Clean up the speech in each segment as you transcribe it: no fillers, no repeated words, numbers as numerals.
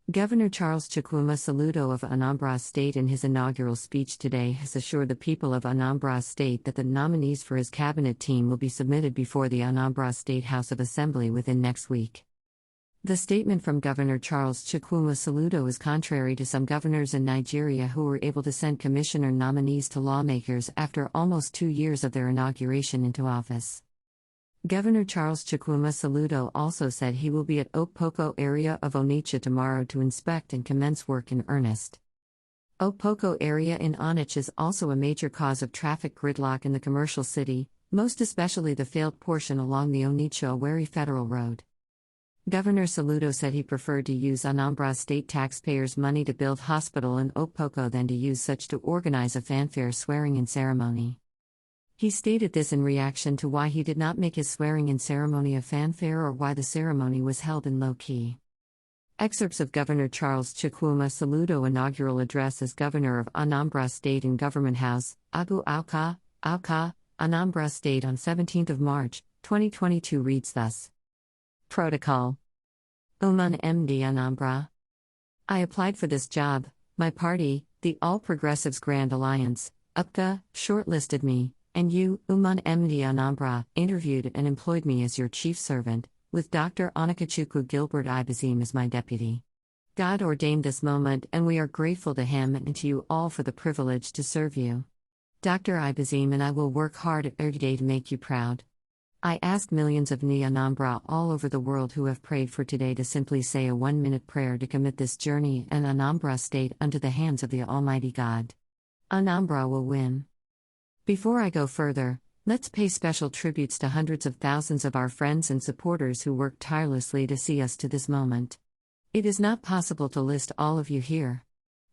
Governor Charles Chukwuma Soludo of Anambra State in his inaugural speech today has assured the people of Anambra State that the nominees for his cabinet team will be submitted before the Anambra State House of Assembly within next week. The statement from Governor Charles Chukwuma Soludo is contrary to some governors in Nigeria who were able to send commissioner-nominees to lawmakers after almost 2 years of their inauguration into office. Governor Charles Chukwuma Soludo also said he will be at Okpoko area of Onitsha tomorrow to inspect and commence work in earnest. Okpoko area in Onitsha is also a major cause of traffic gridlock in the commercial city, most especially the failed portion along the Onitsha-Owerri Federal Road. Governor Soludo said he preferred to use Anambra State taxpayers' money to build hospital in Okpoko than to use such to organize a fanfare swearing-in ceremony. He stated this in reaction to why he did not make his swearing-in ceremony a fanfare or why the ceremony was held in low-key. Excerpts of Governor Charles Chukwuma Soludo inaugural address as Governor of Anambra State in Government House, Agu Awka, Anambra State on 17 March, 2022 reads thus. Protocol. Uman MD Anambra. I applied for this job. My party, the All Progressives Grand Alliance, UPGA, shortlisted me. And you, Uman MD Anambra, interviewed and employed me as your chief servant, with Dr. Onakachukwu Gilbert Ibazim as my deputy. God ordained this moment, and we are grateful to him and to you all for the privilege to serve you. Dr. Ibazim and I will work hard every day to make you proud. I ask millions of Ni Anambra all over the world who have prayed for today to simply say a 1-minute prayer to commit this journey and Anambra State unto the hands of the Almighty God. Anambra will win. Before I go further, let's pay special tributes to hundreds of thousands of our friends and supporters who worked tirelessly to see us to this moment. It is not possible to list all of you here.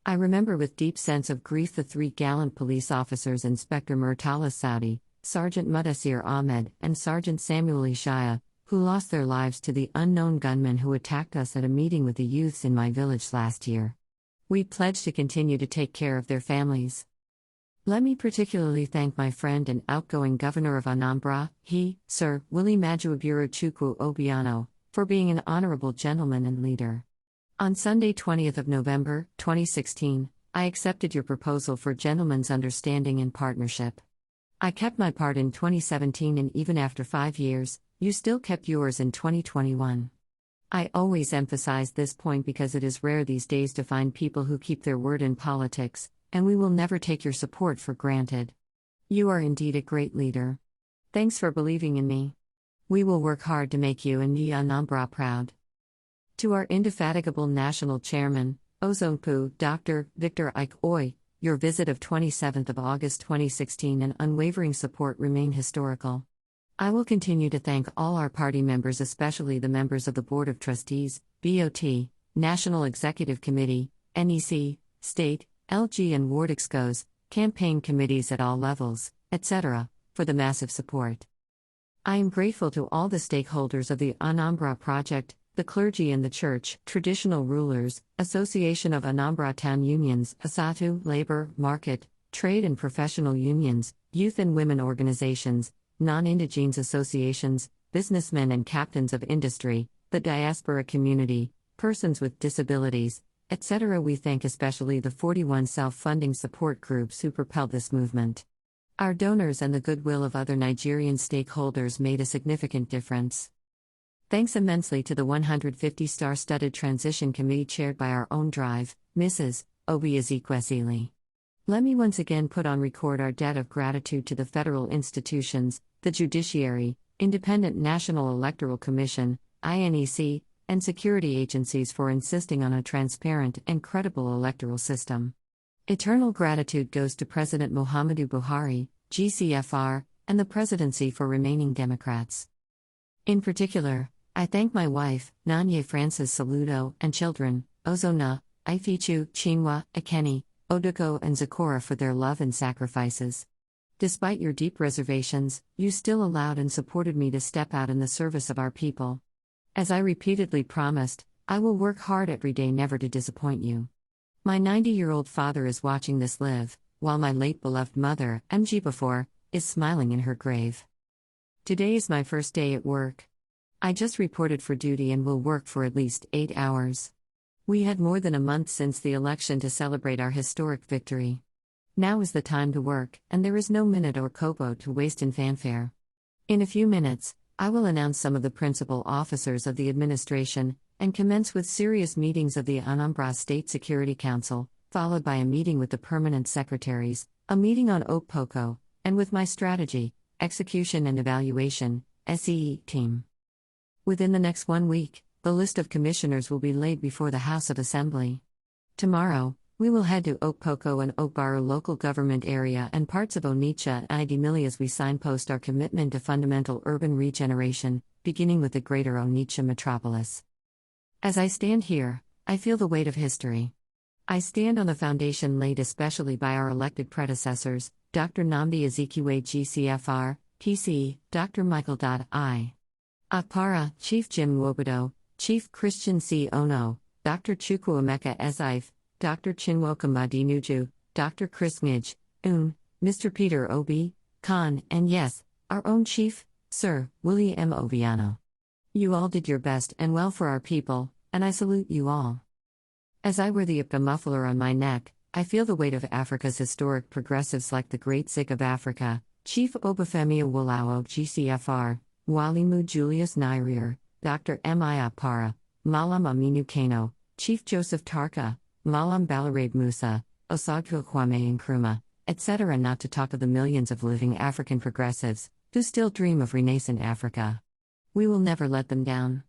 I remember with deep sense of grief the 3 gallant police officers Inspector Murtala Saudi, Sergeant Mudassir Ahmed, and Sergeant Samuel Ishaya, who lost their lives to the unknown gunmen who attacked us at a meeting with the youths in my village last year. We pledge to continue to take care of their families. Let me particularly thank my friend and outgoing Governor of Anambra, Sir Willie Majuaburo Chukwu Obiano, for being an honorable gentleman and leader. On Sunday 20th November, 2016, I accepted your proposal for gentleman's understanding and partnership. I kept my part in 2017 and even after 5 years, you still kept yours in 2021. I always emphasize this point because it is rare these days to find people who keep their word in politics, and we will never take your support for granted. You are indeed a great leader. Thanks for believing in me. We will work hard to make you and Ni Anambra proud. To our indefatigable national chairman, Ozonpu, Dr. Victor Ike Oy, your visit of 27th of August 2016 and unwavering support remain historical. I will continue to thank all our party members, especially the members of the Board of Trustees, BOT, National Executive Committee, NEC, State, LG and Ward Excos, campaign committees at all levels, etc., for the massive support. I am grateful to all the stakeholders of the Anambra Project, the clergy and the church, traditional rulers, Association of Anambra Town Unions, ASATU, labor, market, trade and professional unions, youth and women organizations, non-indigenes associations, businessmen and captains of industry, the diaspora community, persons with disabilities, etc. We thank especially the 41 self-funding support groups who propelled this movement. Our donors and the goodwill of other Nigerian stakeholders made a significant difference. Thanks immensely to the 150 star-studded transition committee chaired by our own drive, Mrs. Obi Ezekwesili. Let me once again put on record our debt of gratitude to the federal institutions, the judiciary, Independent National Electoral Commission, INEC, and security agencies for insisting on a transparent and credible electoral system. Eternal gratitude goes to President Muhammadu Buhari, GCFR, and the presidency for remaining Democrats. In particular, I thank my wife, Nanye Francis Soludo, and children, Ozona, Ifechu, Chinua, Ekeni, Oduko and Zakora for their love and sacrifices. Despite your deep reservations, you still allowed and supported me to step out in the service of our people. As I repeatedly promised, I will work hard every day never to disappoint you. My 90-year-old father is watching this live, while my late beloved mother, MG Before, is smiling in her grave. Today is my first day at work. I just reported for duty and will work for at least 8 hours. We had more than a month since the election to celebrate our historic victory. Now is the time to work, and there is no minute or kobo to waste in fanfare. In a few minutes, I will announce some of the principal officers of the administration, and commence with serious meetings of the Anambra State Security Council, followed by a meeting with the permanent secretaries, a meeting on Okpoko, and with my strategy, execution and evaluation, SEE team. Within the next 1 week, the list of commissioners will be laid before the House of Assembly. Tomorrow, we will head to Okpoko and Okbaru local government area and parts of Onitsha and Idemili as we signpost our commitment to fundamental urban regeneration, beginning with the greater Onitsha metropolis. As I stand here, I feel the weight of history. I stand on the foundation laid especially by our elected predecessors, Dr. Nnamdi Azikiwe GCFR, PC, Dr. Michael I. Okpara, Chief Jim Nwobodo, Chief Christian C. Ono, Dr. Chukwuemeka Ezeife, Dr. Chinwoka Madinuju, Dr. Chris Midge, Mr. Peter Obi, Khan, and yes, our own Chief, Sir, Willie M. Obiano. You all did your best and well for our people, and I salute you all. As I wear the Ipka muffler on my neck, I feel the weight of Africa's historic progressives like the Great Zik of Africa, Chief Obafemi Awolowo GCFR, Walimu Julius Nyerere, Dr. M.I. Okpara, Malam Aminu Kano, Chief Joseph Tarka, Malam Balarabe Musa, Osagywa Kwame Nkrumah, etc., not to talk of the millions of living African progressives, who still dream of renascent Africa. We will never let them down.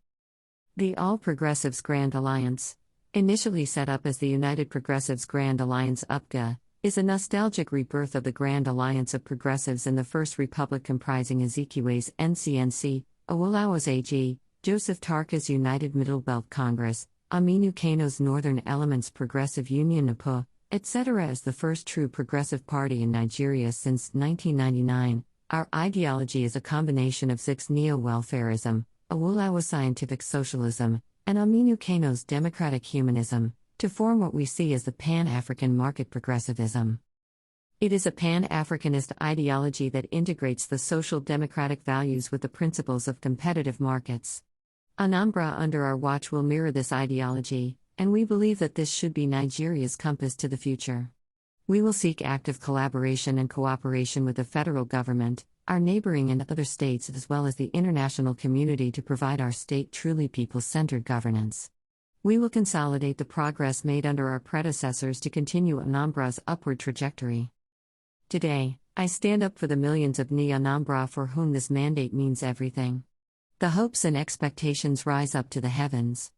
The All Progressives Grand Alliance, initially set up as the United Progressives Grand Alliance UPGA, is a nostalgic rebirth of the Grand Alliance of Progressives in the First Republic comprising Azikiwe's NCNC, Awolowo's AG, Joseph Tarka's United Middle Belt Congress, Aminu Kano's Northern Elements Progressive Union NAPU, etc. as the first true progressive party in Nigeria since 1999. Our ideology is a combination of Zik's neo-welfarism, Awolowo's scientific socialism, and Aminu Kano's democratic humanism, to form what we see as the Pan-African market progressivism. It is a Pan-Africanist ideology that integrates the social democratic values with the principles of competitive markets. Anambra under our watch will mirror this ideology, and we believe that this should be Nigeria's compass to the future. We will seek active collaboration and cooperation with the federal government, our neighboring and other states as well as the international community to provide our state truly people-centered governance. We will consolidate the progress made under our predecessors to continue Anambra's upward trajectory. Today, I stand up for the millions of Anambra for whom this mandate means everything. The hopes and expectations rise up to the heavens.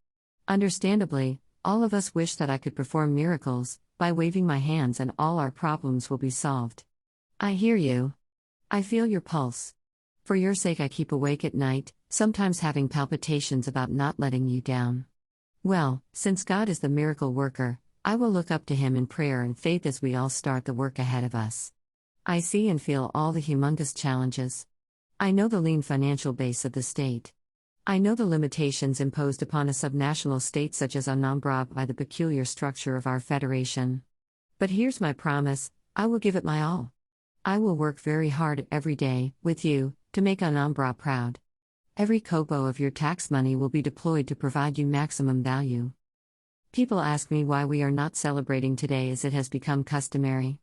Understandably, all of us wish that I could perform miracles, by waving my hands and all our problems will be solved. I hear you. I feel your pulse. For your sake I keep awake at night, sometimes having palpitations about not letting you down. Well, since God is the miracle worker, I will look up to Him in prayer and faith as we all start the work ahead of us. I see and feel all the humongous challenges. I know the lean financial base of the state. I know the limitations imposed upon a subnational state such as Anambra by the peculiar structure of our federation. But here's my promise, I will give it my all. I will work very hard every day, with you, to make Anambra proud. Every kobo of your tax money will be deployed to provide you maximum value. People ask me why we are not celebrating today as it has become customary.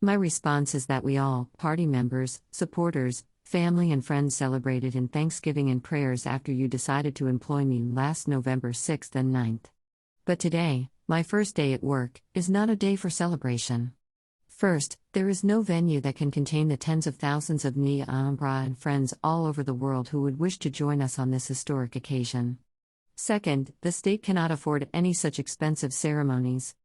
My response is that we all, party members, supporters, family and friends celebrated in thanksgiving and prayers after you decided to employ me last November 6th and 9th. But today, my first day at work, is not a day for celebration. First, there is no venue that can contain the tens of thousands of Anambra and friends all over the world who would wish to join us on this historic occasion. Second, the state cannot afford any such expensive ceremonies.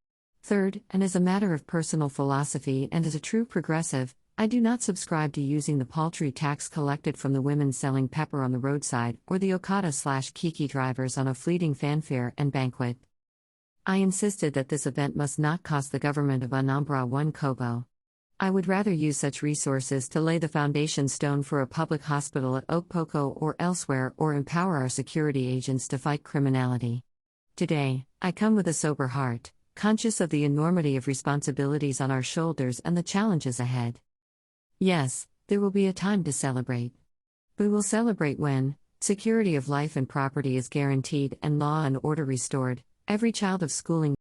Third, and as a matter of personal philosophy and as a true progressive, I do not subscribe to using the paltry tax collected from the women selling pepper on the roadside or the Okada/Kiki drivers on a fleeting fanfare and banquet. I insisted that this event must not cost the government of Anambra one kobo. I would rather use such resources to lay the foundation stone for a public hospital at Okpoko or elsewhere or empower our security agents to fight criminality. Today, I come with a sober heart, conscious of the enormity of responsibilities on our shoulders and the challenges ahead. Yes, there will be a time to celebrate. We will celebrate when security of life and property is guaranteed and law and order restored, Every child of schooling